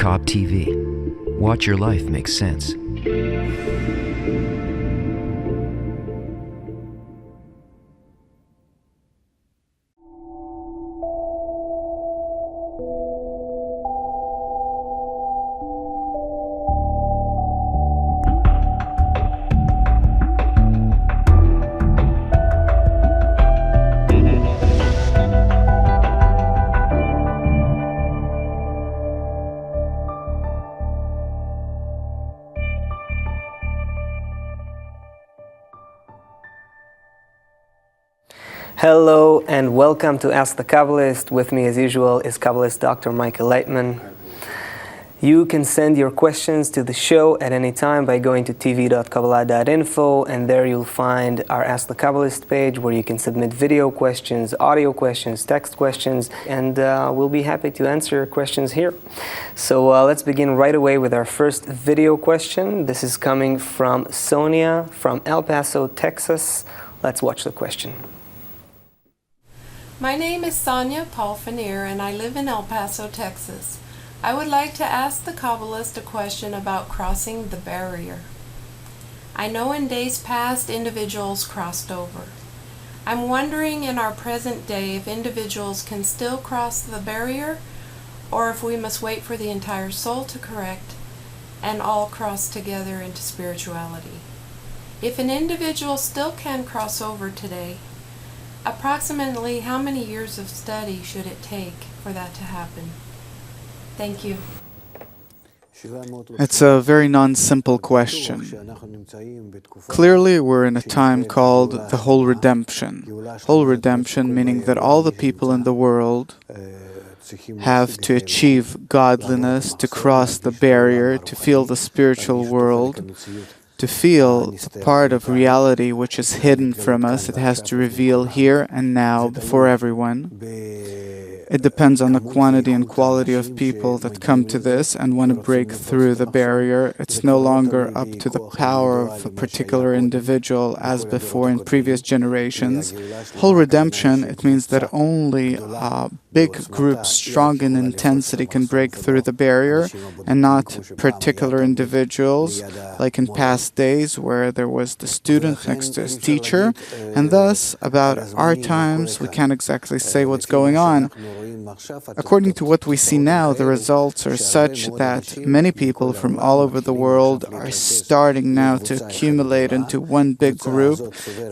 Cobb TV. Watch your life make sense. Hello and welcome to Ask the Kabbalist. With me as usual is Kabbalist Dr. Michael Laitman. You can send your questions to the show at any time by going to tv.Kabbalah.info, and there you'll find our Ask the Kabbalist page where you can submit video questions, audio questions, text questions, and we'll be happy to answer your questions here. So let's begin right away with our first video question. This is coming from Sonia from El Paso, Texas. Let's watch the question. My name is Sonia Paul-Fanier and I live in El Paso, Texas. I would like to ask the Kabbalist a question about crossing the barrier. I know in days past individuals crossed over. I'm wondering in our present day if individuals can still cross the barrier or if we must wait for the entire soul to correct and all cross together into spirituality. If an individual still can cross over today, approximately how many years of study should it take for that to happen? Thank you. It's a very non-simple question. Clearly, we're in a time called the whole redemption. Whole redemption meaning that all the people in the world have to achieve godliness, to cross the barrier, to feel the spiritual world, to feel the part of reality which is hidden from us. It has to reveal here and now before everyone. It depends on the quantity and quality of people that come to this and want to break through the barrier. It's no longer up to the power of a particular individual as before in previous generations. Whole redemption, it means that only big groups strong in intensity can break through the barrier and not particular individuals like in past days where there was the student next to his teacher, and thus about our times we can't exactly say what's going on. According to what we see now, the results are such that many people from all over the world are starting now to accumulate into one big group.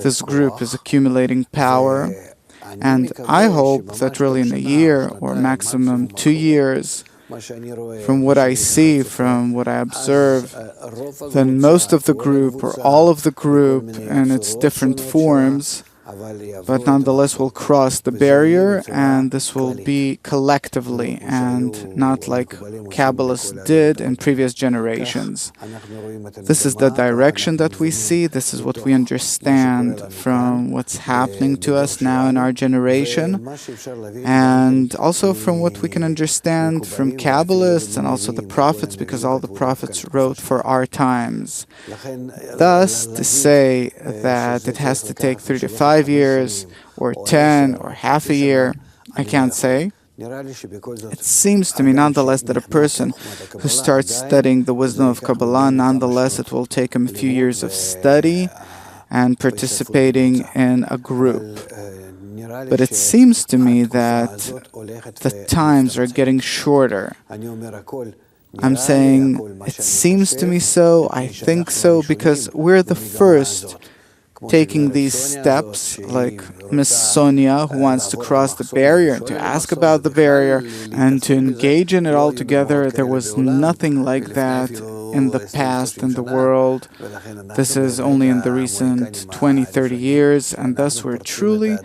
This group is accumulating power, and I hope that really in a year or maximum 2 years, from what I see, from what I observe, then most of the group or all of the group in its different forms, but nonetheless will cross the barrier, and this will be collectively and not like Kabbalists did in previous generations. This is the direction that we see. This is what we understand from what's happening to us now in our generation, and also from what we can understand from Kabbalists and also the prophets, because all the prophets wrote for our times. Thus, to say that it has to take 3 to 5 years or 10 or half a year, I can't say. It seems to me nonetheless that a person who starts studying the wisdom of Kabbalah, nonetheless it will take him a few years of study and participating in a group. But it seems to me that the times are getting shorter. I'm saying it seems to me so, I think so, because we're the first taking these steps, like Miss Sonia, who wants to cross the barrier, to ask about the barrier, and to engage in it all together. There was nothing like that in the past in the world. This is only in the recent 20, 30 years, and thus we're truly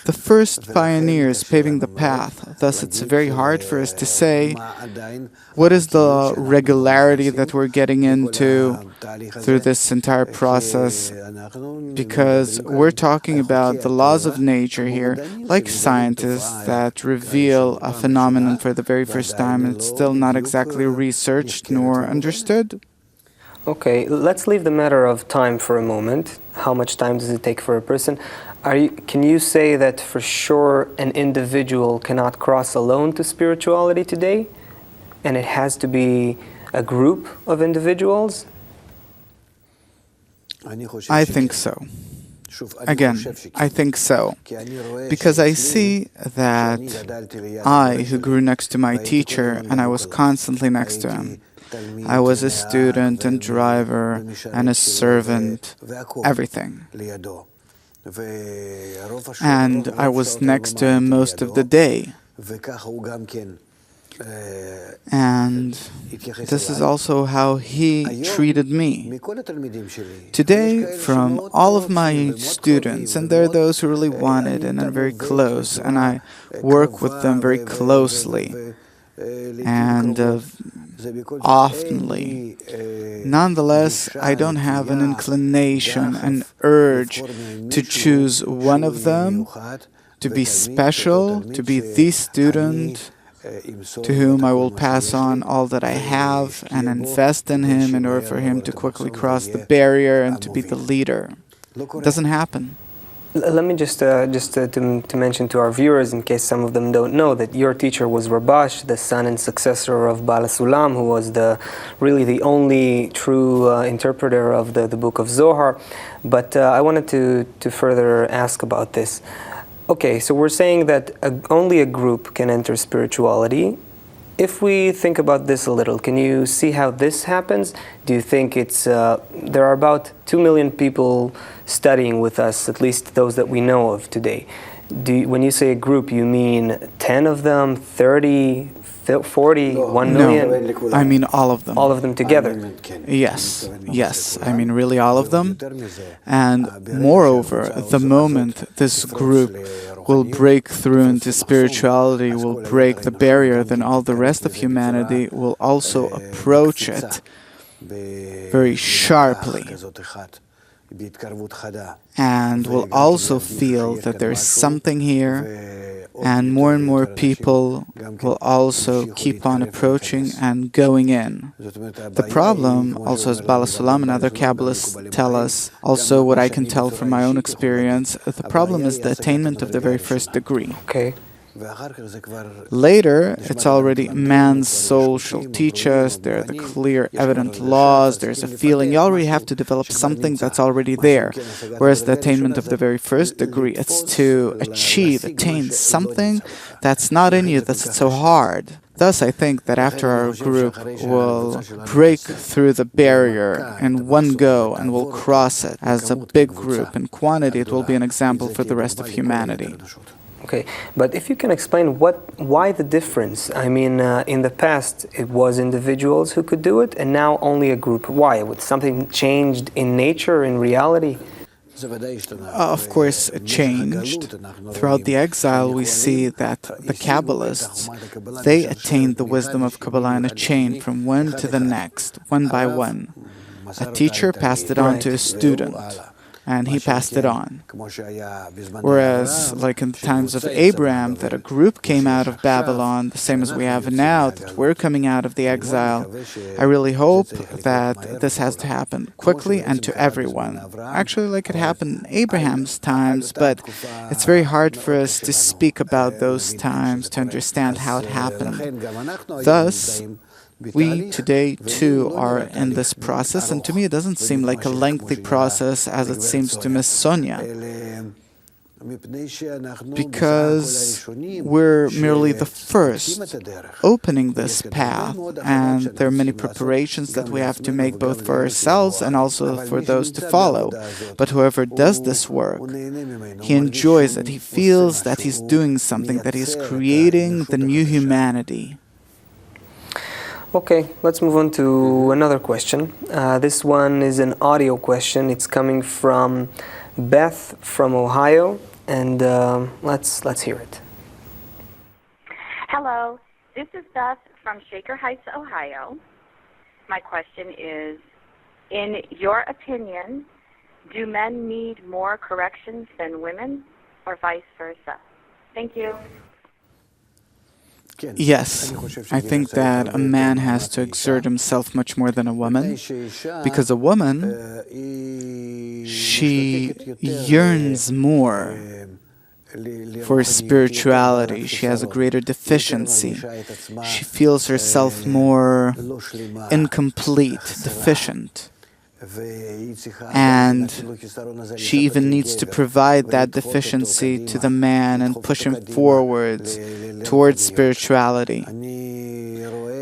the first pioneers paving the path. Thus it's very hard for us to say what is the regularity that we're getting into through this entire process, because we're talking about the laws of nature here, like scientists that reveal a phenomenon for the very first time, and it's still not exactly researched nor understood. Okay, let's leave the matter of time for a moment. How much time does it take for a person? Can you say that for sure an individual cannot cross alone to spirituality today? and it has to be a group of individuals? I think so. Again, I think so. Because I see that I, who grew next to my teacher, and I was constantly next to him, I was a student and driver and a servant, everything. And I was next to him most of the day. And this is also how he treated me. Today, from all of my students, and there are those who really want it and are very close, and I work with them very closely and oftenly. Nonetheless, I don't have an inclination, an urge to choose one of them, to be special, to be the student to whom I will pass on all that I have and invest in him in order for him to quickly cross the barrier and to be the leader. It doesn't happen. Let me just to mention to our viewers, in case some of them don't know, that your teacher was Rabash, the son and successor of Baal Sulam, who was really the only true interpreter of the book of Zohar. But I wanted to further ask about this. Okay, so we're saying that only a group can enter spirituality. If we think about this a little, can you see how this happens? Do you think there are about 2 million people studying with us, at least those that we know of today? When you say a group, you mean 10 of them, 30, 40, 1 million? No, I mean all of them. All of them together? Yes, I mean really all of them. And moreover, the moment this group will break through into spirituality, will break the barrier, then all the rest of humanity will also approach it very sharply and will also feel that there's something here, and more people will also keep on approaching and going in. The problem, also as Baal Sulam and other Kabbalists tell us, also what I can tell from my own experience, the problem is the attainment of the very first degree. Okay. Later, it's already man's soul shall teach us, there are the clear, evident laws, there's a feeling. You already have to develop something that's already there. Whereas the attainment of the very first degree, it's to attain something that's not in you, that's so hard. Thus, I think that after our group will break through the barrier in one go and will cross it as a big group in quantity, it will be an example for the rest of humanity. Okay, but if you can explain why the difference? I mean, in the past it was individuals who could do it, and now only a group. Why? Would something changed in nature, in reality? Of course, it changed. Throughout the exile, we see that the Kabbalists, they attained the wisdom of Kabbalah in a chain from one to the next, one by one. A teacher passed it on to a student, and he passed it on. Whereas, like in the times of Abraham, that a group came out of Babylon, the same as we have now, that we're coming out of the exile, I really hope that this has to happen quickly and to everyone. Actually, like it happened in Abraham's times, but it's very hard for us to speak about those times, to understand how it happened. Thus, we today too are in this process, and to me it doesn't seem like a lengthy process as it seems to Miss Sonia, because we're merely the first opening this path, and there are many preparations that we have to make both for ourselves and also for those to follow. But whoever does this work, he enjoys it, he feels that he's doing something, that he's creating the new humanity. Okay, let's move on to another question. This one is an audio question. It's coming from Beth from Ohio, and let's hear it. Hello, this is Beth from Shaker Heights, Ohio. My question is, in your opinion, do men need more corrections than women, or vice versa? Thank you. Yes, I think that a man has to exert himself much more than a woman, because a woman, she yearns more for spirituality. She has a greater deficiency. She feels herself more incomplete, deficient. And she even needs to provide that deficiency to the man and push him forwards towards spirituality.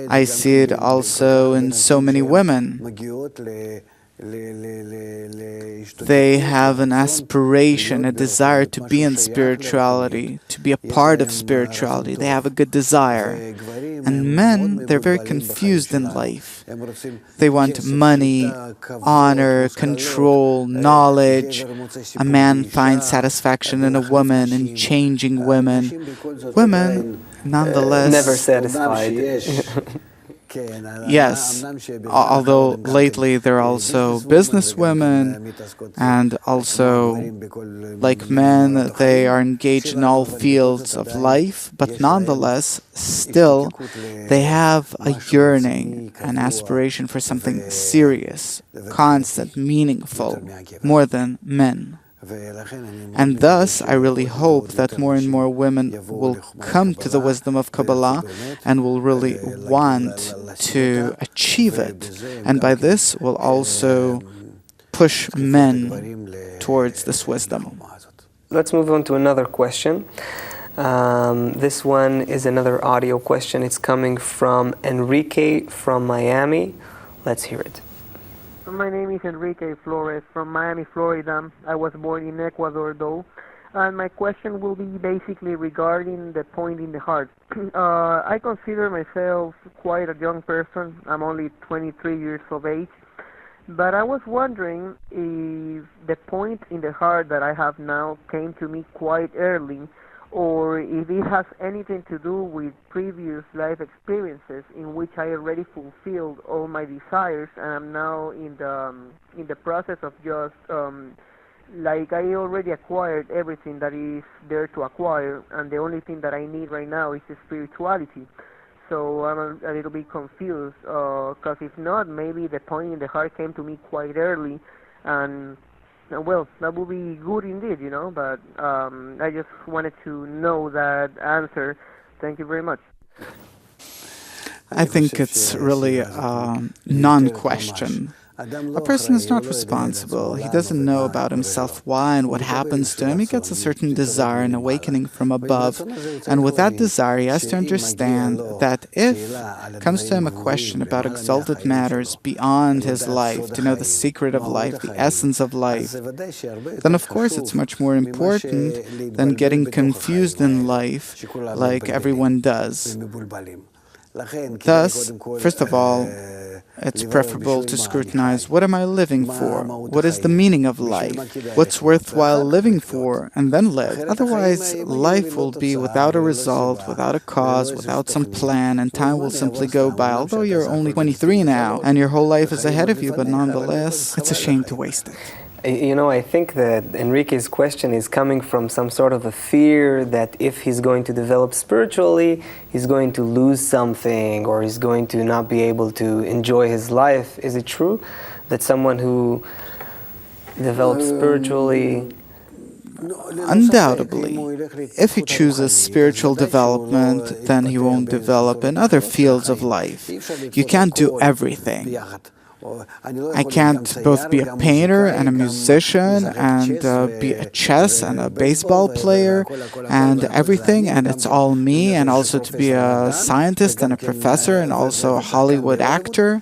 I see it also in so many women. They have an aspiration, a desire to be in spirituality, to be a part of spirituality. They have a good desire. And men, they're very confused in life. They want money, honor, control, knowledge. A man finds satisfaction in a woman, in changing women. Women, nonetheless, never satisfied. Yes, although lately they're also businesswomen, and also, like men, they are engaged in all fields of life, but nonetheless, still, they have a yearning, an aspiration for something serious, constant, meaningful, more than men. And thus, I really hope that more and more women will come to the wisdom of Kabbalah and will really want to achieve it. And by this, will also push men towards this wisdom. Let's move on to another question. This one is another audio question. It's coming from Enrique from Miami. Let's hear it. My name is Enrique Flores from Miami, Florida. I was born in Ecuador, though. And my question will be basically regarding the point in the heart. I consider myself quite a young person. I'm only 23 years of age. But I was wondering if the point in the heart that I have now came to me quite early, or if it has anything to do with previous life experiences in which I already fulfilled all my desires, and I'm now in the process of just like I already acquired everything that is there to acquire, and the only thing that I need right now is the spirituality. So I'm a little bit confused, because if not, maybe the point in the heart came to me quite early, and well, that would be good indeed, but I just wanted to know that answer. Thank you very much. I think it's really a non-question. A person is not responsible. He doesn't know about himself, why and what happens to him. He gets a certain desire, an awakening from above. And with that desire, he has to understand that if comes to him a question about exalted matters beyond his life, to know the secret of life, the essence of life, then of course it's much more important than getting confused in life like everyone does. Thus, first of all, it's preferable to scrutinize, what am I living for? What is the meaning of life? What's worthwhile living for? And then live. Otherwise, life will be without a result, without a cause, without some plan, and time will simply go by. Although you're only 23 now, and your whole life is ahead of you, but nonetheless, it's a shame to waste it. I think that Enrique's question is coming from some sort of a fear that if he's going to develop spiritually, he's going to lose something, or he's going to not be able to enjoy his life. Is it true that someone who develops spiritually... Undoubtedly, if he chooses spiritual development, then he won't develop in other fields of life. You can't do everything. I can't both be a painter and a musician and be a chess and a baseball player and everything, and it's all me, and also to be a scientist and a professor and also a Hollywood actor.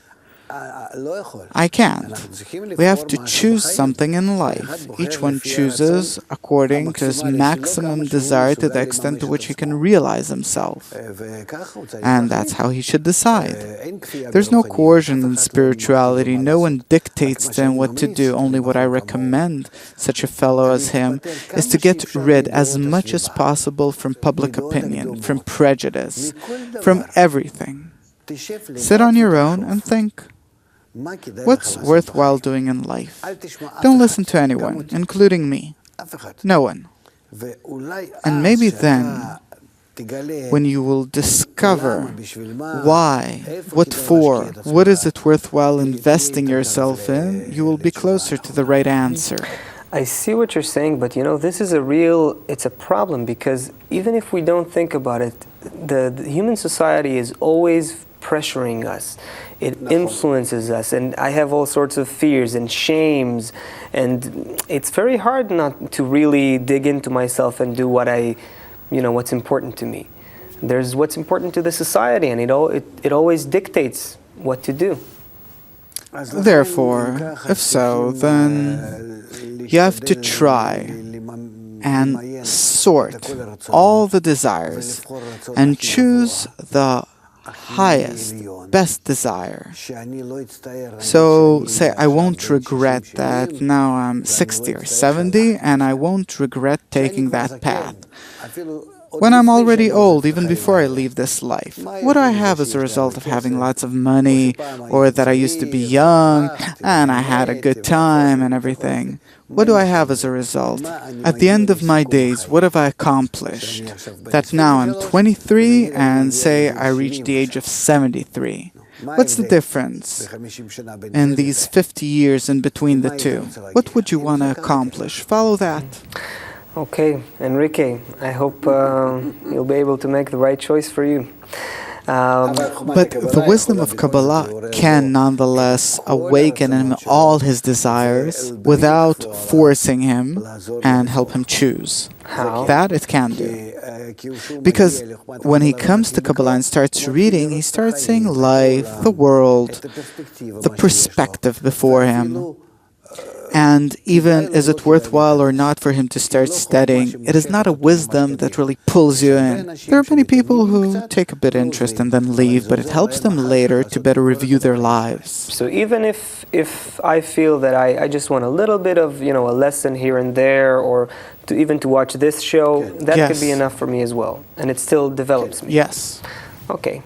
I can't. We have to choose something in life. Each one chooses according to his maximum desire, to the extent to which he can realize himself. And that's how he should decide. There's no coercion in spirituality. No one dictates to him what to do. Only what I recommend such a fellow as him is to get rid as much as possible from public opinion, from prejudice, from everything. Sit on your own and think. What's worthwhile doing in life? Don't listen to anyone, including me. No one. And maybe then, when you will discover why, what for, what is it worthwhile investing yourself in, you will be closer to the right answer. I see what you're saying, but this is it's a problem, because even if we don't think about it, the human society is always pressuring us. It influences us, and I have all sorts of fears and shames, and it's very hard not to really dig into myself and do what's important to me. There's what's important to the society, and it always dictates what to do. Therefore, if so, then you have to try and sort all the desires and choose the highest, best desire. So say, I won't regret that now I'm 60 or 70, and I won't regret taking that path. When I'm already old, even before I leave this life, what do I have as a result of having lots of money, or that I used to be young and I had a good time and everything? What do I have as a result? At the end of my days, what have I accomplished? That now I'm 23 and say I reach the age of 73. What's the difference in these 50 years in between the two? What would you want to accomplish? Follow that. Okay, Enrique, I hope you'll be able to make the right choice for you. But the wisdom of Kabbalah can nonetheless awaken in him all his desires without forcing him and help him choose. How? That it can do. Because when he comes to Kabbalah and starts reading, he starts seeing life, the world, the perspective before him. And even is it worthwhile or not for him to start studying, it is not a wisdom that really pulls you in. There are many people who take a bit interest and then leave, but it helps them later to better review their lives. So even if I feel that I just want a little bit of a lesson here and there, or even to watch this show, that could be enough for me as well, and it still develops me. Yes. Okay.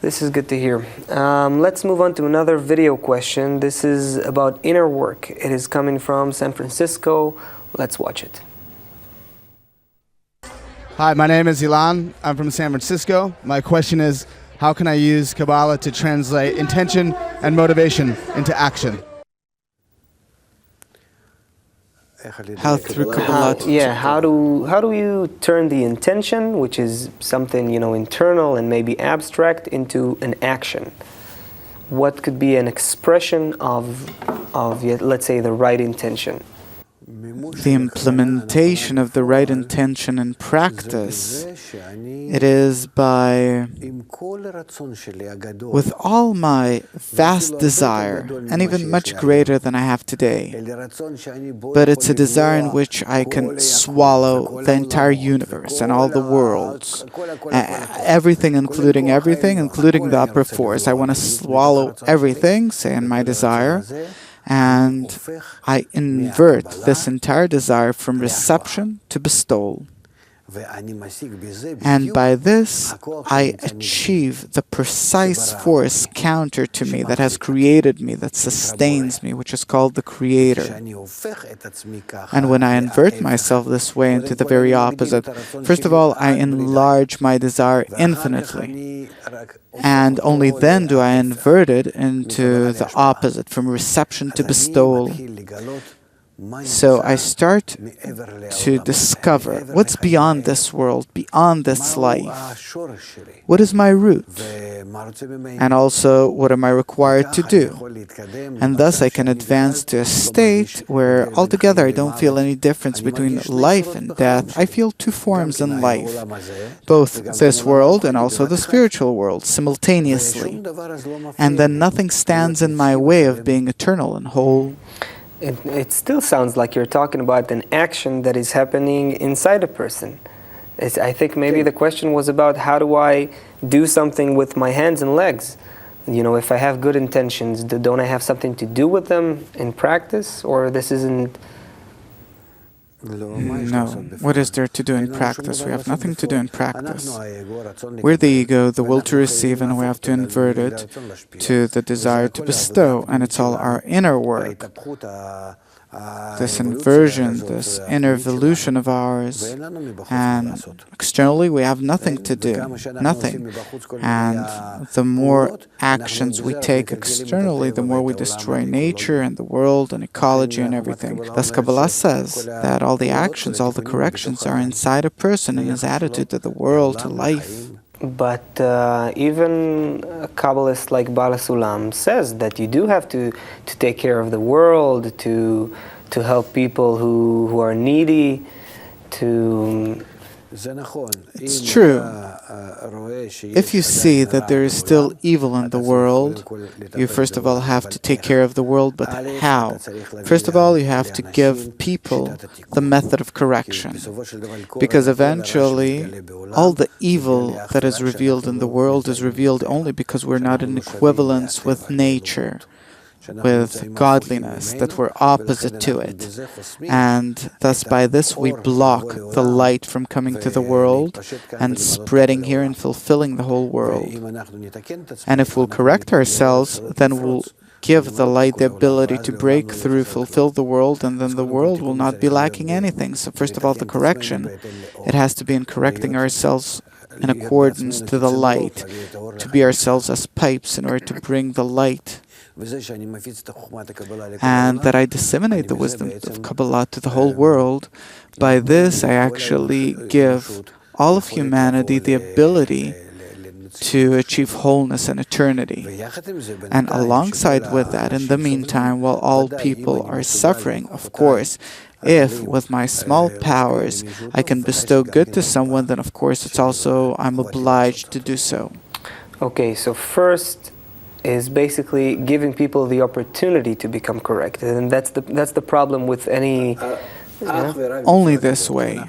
This is good to hear. Let's move on to another video question. This is about inner work. It is coming from San Francisco. Let's watch it. Hi, my name is Ilan. I'm from San Francisco. My question is, how can I use Kabbalah to translate intention and motivation into action? How through Kabbalah? How do you turn the intention, which is something internal and maybe abstract, into an action? What could be an expression of let's say, the right intention? The implementation of the right intention in practice, it is by, with all my vast desire, and even much greater than I have today, but it's a desire in which I can swallow the entire universe and all the worlds, everything, including the upper force. I want to swallow everything, say, in my desire, and I invert this entire desire from reception to bestowal. And by this, I achieve the precise force counter to me that has created me, that sustains me, which is called the Creator. And when I invert myself this way into the very opposite, first of all, I enlarge my desire infinitely. And only then do I invert it into the opposite, from reception to bestowal. So I start to discover what's beyond this world, beyond this life. What is my root? And also, what am I required to do? And thus I can advance to a state where altogether I don't feel any difference between life and death. I feel two forms in life, both this world and also the spiritual world, simultaneously. And then nothing stands in my way of being eternal and whole. It still sounds like you're talking about an action that is happening inside a person. I think maybe the question was about, how do I do something with my hands and legs? If I have good intentions, don't I have something to do with them in practice? Or this isn't... No. What is there to do in practice? We have nothing to do in practice. We're the ego, the will to receive, and we have to invert it to the desire to bestow, and it's all our inner work. this inversion, this inner evolution of ours, and externally we have nothing to do, nothing. And the more actions we take externally, the more we destroy nature and the world and ecology and everything. Thus Kabbalah says that all the actions, all the corrections are inside a person and his attitude to the world, to life. But even a Kabbalist like Baal Sulam says that you do have to take care of the world, to help people who are needy, to... It's true. If you see that there is still evil in the world, you first of all have to take care of the world, but how? First of all, you have to give people the method of correction, because eventually all the evil that is revealed in the world is revealed only because we're not in equivalence with nature, with godliness, that we're opposite to it. And thus by this we block the light from coming to the world and spreading here and fulfilling the whole world. And if we'll correct ourselves, then we'll give the light the ability to break through, fulfill the world, and then the world will not be lacking anything. So first of all, the correction, it has to be in correcting ourselves in accordance to the light, to be ourselves as pipes in order to bring the light, and that I disseminate the wisdom of Kabbalah to the whole world. By this, I actually give all of humanity the ability to achieve wholeness and eternity. And alongside with that, in the meantime, while all people are suffering, of course, if with my small powers I can bestow good to someone, then of course it's also I'm obliged to do so. Okay, so first is basically giving people the opportunity to become corrected, and that's the problem with any... Only this way.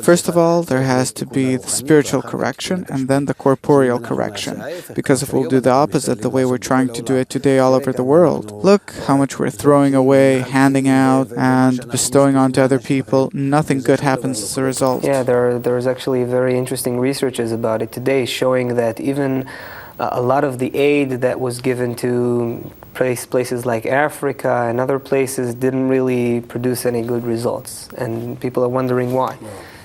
First of all, there has to be the spiritual correction and then the corporeal correction. Because if we'll do the opposite, the way we're trying to do it today all over the world, look how much we're throwing away, handing out, and bestowing onto other people. Nothing good happens as a result. Yeah, there's actually very interesting researches about it today showing that even a lot of the aid that was given to places like Africa and other places didn't really produce any good results, and people are wondering why.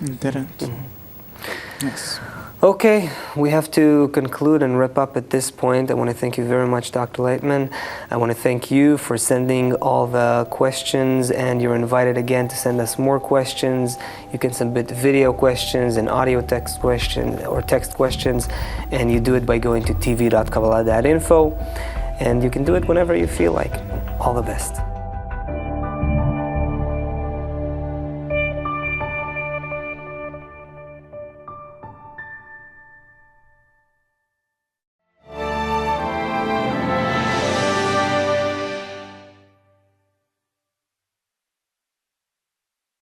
It didn't. Mm-hmm. Yes. Okay, we have to conclude and wrap up at this point. I want to thank you very much, Dr. Laitman. I want to thank you for sending all the questions, and you're invited again to send us more questions. You can submit video questions and audio text questions or text questions, and you do it by going to tv.Kabbalah.info, and you can do it whenever you feel like. All the best.